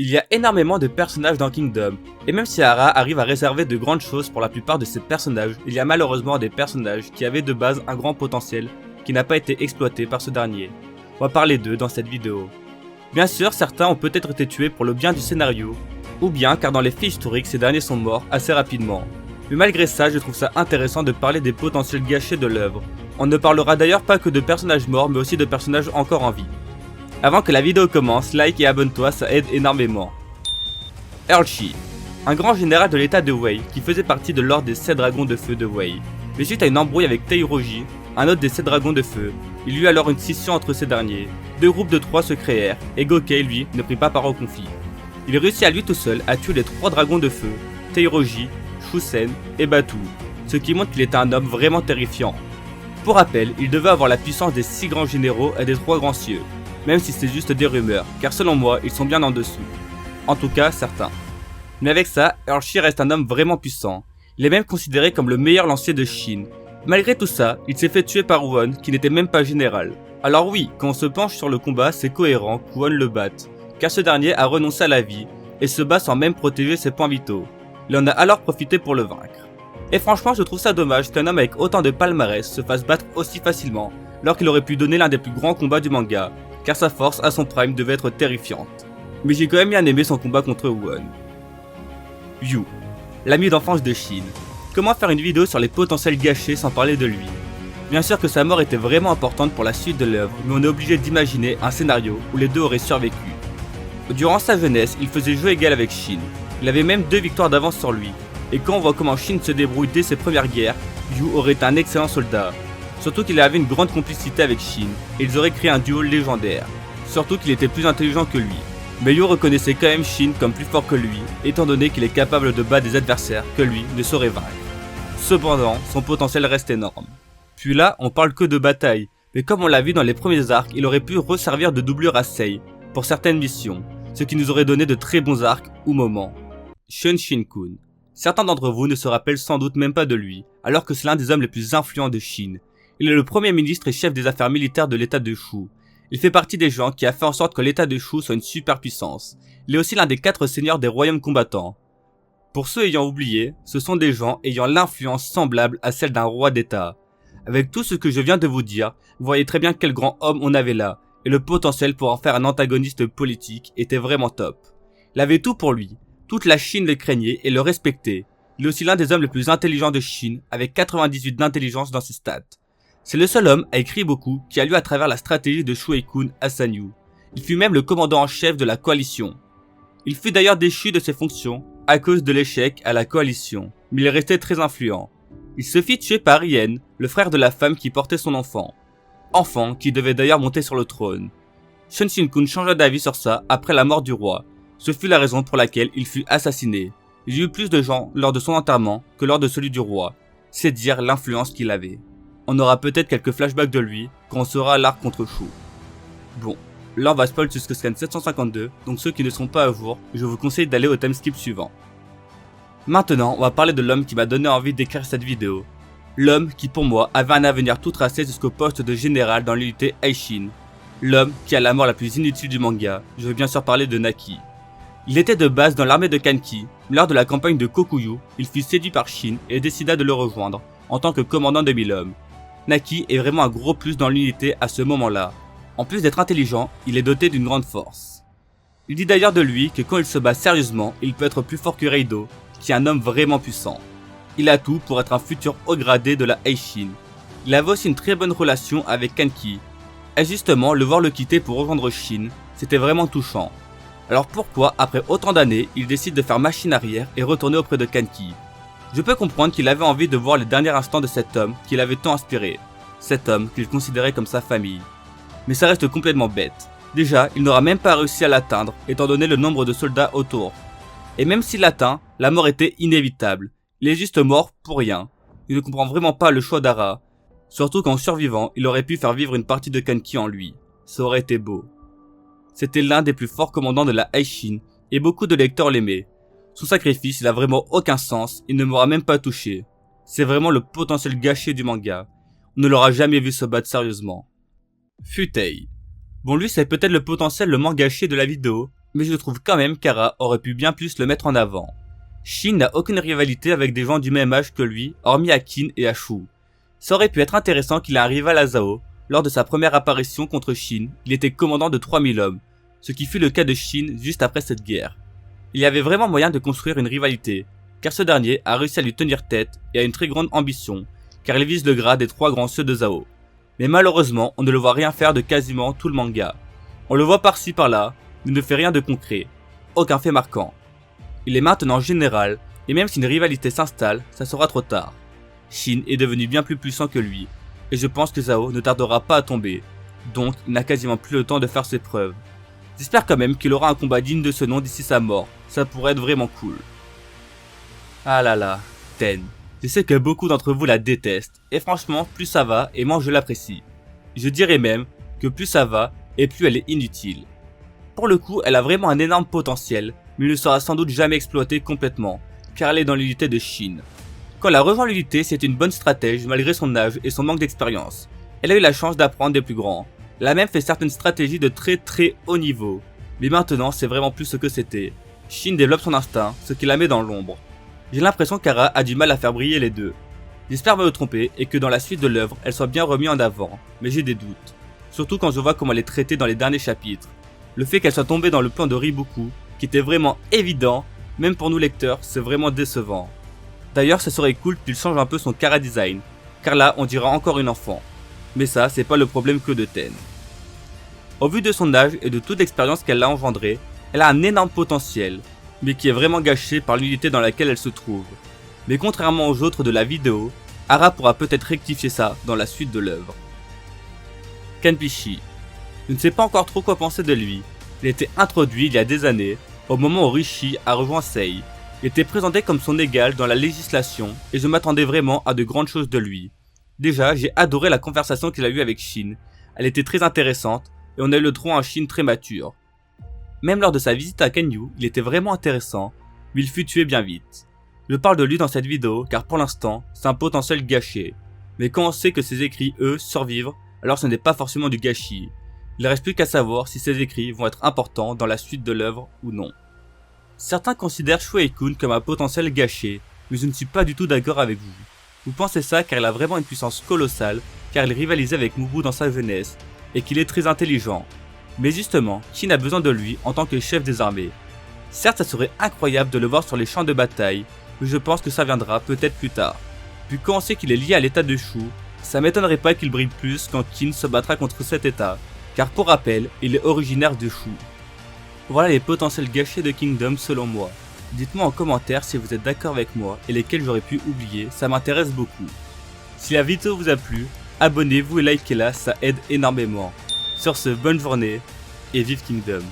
Il y a énormément de personnages dans Kingdom, et même si Hara arrive à réserver de grandes choses pour la plupart de ses personnages, il y a malheureusement des personnages qui avaient de base un grand potentiel qui n'a pas été exploité par ce dernier. On va parler d'eux dans cette vidéo. Bien sûr, certains ont peut-être été tués pour le bien du scénario, ou bien car dans les faits historiques ces derniers sont morts assez rapidement. Mais malgré ça, je trouve ça intéressant de parler des potentiels gâchés de l'œuvre. On ne parlera d'ailleurs pas que de personnages morts mais aussi de personnages encore en vie. Avant que la vidéo commence, like et abonne-toi, ça aide énormément. Earl Sheed, un grand général de l'état de Wei qui faisait partie de l'ordre des 7 dragons de feu de Wei. Mais suite à une embrouille avec Teiroji, un autre des 7 dragons de feu, il y eut alors une scission entre ces derniers. 2 groupes de 3 se créèrent et Gokei lui ne prit pas part au conflit. Il réussit à lui tout seul à tuer les 3 dragons de feu, Teiroji, Shusen et Batu, ce qui montre qu'il était un homme vraiment terrifiant. Pour rappel, il devait avoir la puissance des 6 grands généraux et des 3 grands cieux, même si c'est juste des rumeurs, car selon moi, ils sont bien en dessous. En tout cas, certains. Mais avec ça, Earl Sheed reste un homme vraiment puissant. Il est même considéré comme le meilleur lancier de Shin. Malgré tout ça, il s'est fait tuer par Won, qui n'était même pas général. Alors oui, quand on se penche sur le combat, c'est cohérent qu'Won le batte, car ce dernier a renoncé à la vie, et se bat sans même protéger ses points vitaux. Il en a alors profité pour le vaincre. Et franchement, je trouve ça dommage qu'un homme avec autant de palmarès se fasse battre aussi facilement, alors qu'il aurait pu donner l'un des plus grands combats du manga, car sa force à son prime devait être terrifiante. Mais j'ai quand même bien aimé son combat contre Won. Yu, l'ami d'enfance de Shin. Comment faire une vidéo sur les potentiels gâchés sans parler de lui? Bien sûr que sa mort était vraiment importante pour la suite de l'œuvre, mais on est obligé d'imaginer un scénario où les deux auraient survécu. Durant sa jeunesse, il faisait jeu égal avec Shin. Il avait même 2 victoires d'avance sur lui, et quand on voit comment Shin se débrouille dès ses premières guerres, Yu aurait été un excellent soldat. Surtout qu'il avait une grande complicité avec Shin, et ils auraient créé un duo légendaire. Surtout qu'il était plus intelligent que lui. Mais Yu reconnaissait quand même Shin comme plus fort que lui, étant donné qu'il est capable de battre des adversaires que lui ne saurait vaincre. Cependant, son potentiel reste énorme. Puis là, on parle que de bataille, mais comme on l'a vu dans les premiers arcs, il aurait pu resservir de doublure à Sei pour certaines missions, ce qui nous aurait donné de très bons arcs ou moments. Shun Shin-kun. Certains d'entre vous ne se rappellent sans doute même pas de lui, alors que c'est l'un des hommes les plus influents de Shin. Il est le premier ministre et chef des affaires militaires de l'état de Shu. Il fait partie des gens qui a fait en sorte que l'état de Shu soit une superpuissance. Il est aussi l'un des 4 seigneurs des royaumes combattants. Pour ceux ayant oublié, ce sont des gens ayant l'influence semblable à celle d'un roi d'état. Avec tout ce que je viens de vous dire, vous voyez très bien quel grand homme on avait là, et le potentiel pour en faire un antagoniste politique était vraiment top. Il avait tout pour lui, toute la Chine le craignait et le respectait. Il est aussi l'un des hommes les plus intelligents de Chine, avec 98 d'intelligence dans ses stats. C'est le seul homme à écrire beaucoup qui a lu à travers la stratégie de Shueikun à Sanyu. Il fut même le commandant en chef de la coalition. Il fut d'ailleurs déchu de ses fonctions à cause de l'échec à la coalition, mais il restait très influent. Il se fit tuer par Ien, le frère de la femme qui portait son enfant. Enfant qui devait d'ailleurs monter sur le trône. Shun Shin-kun changea d'avis sur ça après la mort du roi. Ce fut la raison pour laquelle il fut assassiné. Il y eut plus de gens lors de son enterrement que lors de celui du roi. C'est dire l'influence qu'il avait. On aura peut-être quelques flashbacks de lui quand on sera à l'arc contre Shu. Bon, là on va spoil jusqu'au scan 752, donc ceux qui ne sont pas à jour, je vous conseille d'aller au timeskip suivant. Maintenant, on va parler de l'homme qui m'a donné envie d'écrire cette vidéo. L'homme qui pour moi avait un avenir tout tracé jusqu'au poste de général dans l'unité Aishin. L'homme qui a la mort la plus inutile du manga, je veux bien sûr parler de Naki. Il était de base dans l'armée de Kanki, mais lors de la campagne de Kokuyu, il fut séduit par Shin et décida de le rejoindre en tant que commandant de 1000 hommes. Naki est vraiment un gros plus dans l'unité à ce moment-là. En plus d'être intelligent, il est doté d'une grande force. Il dit d'ailleurs de lui que quand il se bat sérieusement, il peut être plus fort que Reido, qui est un homme vraiment puissant. Il a tout pour être un futur haut gradé de la Aishin. Il avait aussi une très bonne relation avec Kanki. Et justement, le voir le quitter pour rejoindre Shin, c'était vraiment touchant. Alors pourquoi, après autant d'années, il décide de faire machine arrière et retourner auprès de Kanki? Je peux comprendre qu'il avait envie de voir les derniers instants de cet homme qui l'avait tant inspiré. Cet homme qu'il considérait comme sa famille. Mais ça reste complètement bête. Déjà, il n'aura même pas réussi à l'atteindre, étant donné le nombre de soldats autour. Et même s'il l'atteint, la mort était inévitable. Il est juste mort pour rien. Il ne comprend vraiment pas le choix d'Hara. Surtout qu'en survivant, il aurait pu faire vivre une partie de Kanki en lui. Ça aurait été beau. C'était l'un des plus forts commandants de la Aishin, et beaucoup de lecteurs l'aimaient. Son sacrifice, il a vraiment aucun sens, il ne m'aura même pas touché. C'est vraiment le potentiel gâché du manga. On ne l'aura jamais vu se battre sérieusement. Futei. Bon lui c'est peut-être le potentiel le moins gâché de la vidéo, mais je trouve quand même qu'Ara aurait pu bien plus le mettre en avant. Shin n'a aucune rivalité avec des gens du même âge que lui, hormis Akin et Ashu. Ça aurait pu être intéressant qu'il ait un rival à Zhao. Lors de sa première apparition contre Shin, il était commandant de 3000 hommes, ce qui fut le cas de Shin juste après cette guerre. Il y avait vraiment moyen de construire une rivalité, car ce dernier a réussi à lui tenir tête et a une très grande ambition, car il vise le grade des 3 grands ceux de Zhao. Mais malheureusement, on ne le voit rien faire de quasiment tout le manga. On le voit par-ci par-là, mais ne fait rien de concret, aucun fait marquant. Il est maintenant général, et même si une rivalité s'installe, ça sera trop tard. Shin est devenu bien plus puissant que lui, et je pense que Zhao ne tardera pas à tomber, donc il n'a quasiment plus le temps de faire ses preuves. J'espère quand même qu'il aura un combat digne de ce nom d'ici sa mort, ça pourrait être vraiment cool. Ah là là, Ten. Je sais que beaucoup d'entre vous la détestent, et franchement, plus ça va, et moins je l'apprécie. Je dirais même que plus ça va, et plus elle est inutile. Pour le coup, elle a vraiment un énorme potentiel, mais il ne sera sans doute jamais exploité complètement, car elle est dans l'unité de Shin. Quand elle a rejoint l'unité, c'est une bonne stratège malgré son âge et son manque d'expérience. Elle a eu la chance d'apprendre des plus grands. Elle a même fait certaines stratégies de très haut niveau. Mais maintenant, c'est vraiment plus ce que c'était. Shin développe son instinct, ce qui la met dans l'ombre. J'ai l'impression qu'Ara a du mal à faire briller les deux. J'espère me tromper et que dans la suite de l'œuvre, elle soit bien remise en avant, mais j'ai des doutes. Surtout quand je vois comment elle est traitée dans les derniers chapitres. Le fait qu'elle soit tombée dans le plan de Riboku, qui était vraiment évident, même pour nous lecteurs, c'est vraiment décevant. D'ailleurs, ce serait cool qu'il change un peu son chara design, car là, on dirait encore une enfant. Mais ça, c'est pas le problème que de Ten. Au vu de son âge et de toute l'expérience qu'elle a engendrée, elle a un énorme potentiel, mais qui est vraiment gâché par l'unité dans laquelle elle se trouve. Mais contrairement aux autres de la vidéo, Ara pourra peut-être rectifier ça dans la suite de l'œuvre. Kenpichi. Je ne sais pas encore trop quoi penser de lui. Il a été introduit il y a des années, au moment où Rishi a rejoint Sei. Il était présenté comme son égal dans la législation et je m'attendais vraiment à de grandes choses de lui. Déjà, j'ai adoré la conversation qu'il a eue avec Shin. Elle était très intéressante et on a eu le droit à un Shin très mature. Même lors de sa visite à Kenyu, il était vraiment intéressant, mais il fut tué bien vite. Je parle de lui dans cette vidéo car pour l'instant, c'est un potentiel gâché. Mais quand on sait que ses écrits, eux, survivent, alors ce n'est pas forcément du gâchis. Il ne reste plus qu'à savoir si ces écrits vont être importants dans la suite de l'œuvre ou non. Certains considèrent Shuei-kun comme un potentiel gâché, mais je ne suis pas du tout d'accord avec vous. Vous pensez ça car il a vraiment une puissance colossale, car il rivalisait avec Mubu dans sa jeunesse, et qu'il est très intelligent. Mais justement, Shin a besoin de lui en tant que chef des armées. Certes, ça serait incroyable de le voir sur les champs de bataille, mais je pense que ça viendra peut-être plus tard. Puis quand on sait qu'il est lié à l'état de Shu, ça m'étonnerait pas qu'il brille plus quand Qin se battra contre cet état, car pour rappel, il est originaire de Shu. Voilà les potentiels gâchés de Kingdom selon moi. Dites-moi en commentaire si vous êtes d'accord avec moi et lesquels j'aurais pu oublier, ça m'intéresse beaucoup. Si la vidéo vous a plu, abonnez-vous et likez-la, ça aide énormément. Sur ce, bonne journée et vive Kingdom.